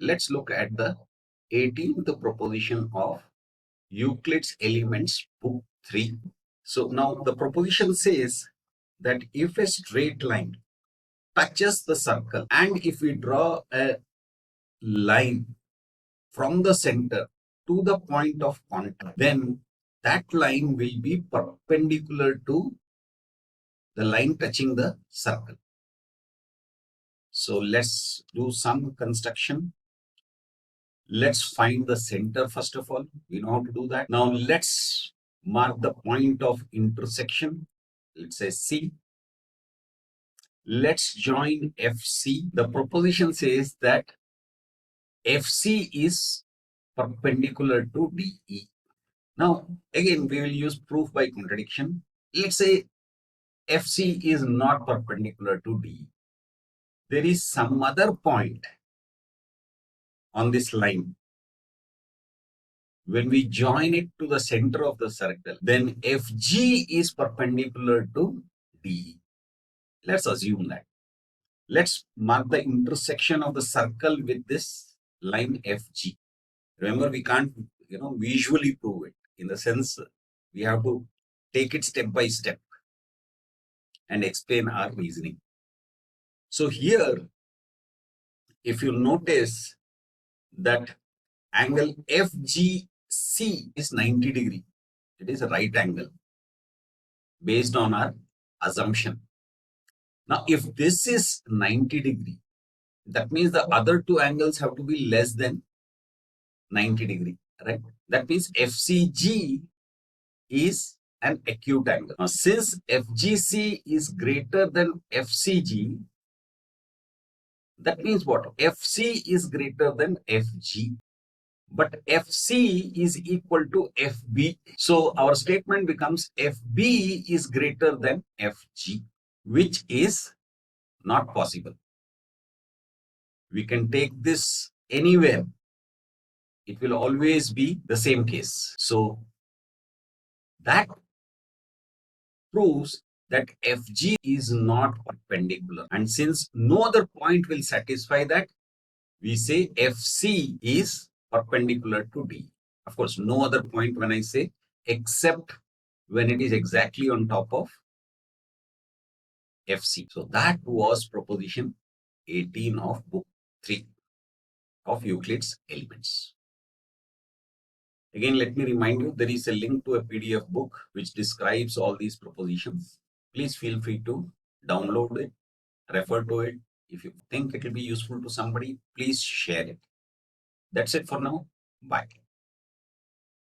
let's look at the 18th proposition of Euclid's Elements, Book 3. So now the proposition says that if a straight line touches the circle and if we draw a line from the center to the point of contact, then that line will be perpendicular to the line touching the circle. So let's do some construction. Let's find the center first of all. We know how to do that. Now let's mark the point of intersection. Let's say C. Let's join FC. The proposition says that FC is perpendicular to DE. Now again we will use proof by contradiction. Let's say FC is not perpendicular to DE. There is some other point on this line. When we join it to the center of the circle, then FG is perpendicular to DE. Let's assume that. Let's mark the intersection of the circle with this line FG. Remember, we can't, visually prove it. In the sense, we have to take it step by step and explain our reasoning. So here, if you notice that angle FGC is 90 degree. It is a right angle based on our assumption. Now, if this is 90 degree, that means the other two angles have to be less than 90 degree, right? That means FCG is an acute angle. Now, since FGC is greater than FCG, that means what? FC is greater than FG. But FC is equal to FB. So our statement becomes FB is greater than FG, which is not possible. We can take this anywhere. It will always be the same case. So that proves that FG is not perpendicular. And since no other point will satisfy that, we say FC is perpendicular to D. Of course, no other point when I say, except when it is exactly on top of FC. So that was proposition 18 of book 3 of Euclid's Elements. Again, let me remind you, there is a link to a PDF book which describes all these propositions. Please feel free to download it, refer to it. If you think it will be useful to somebody, please share it. That's it for now. Bye.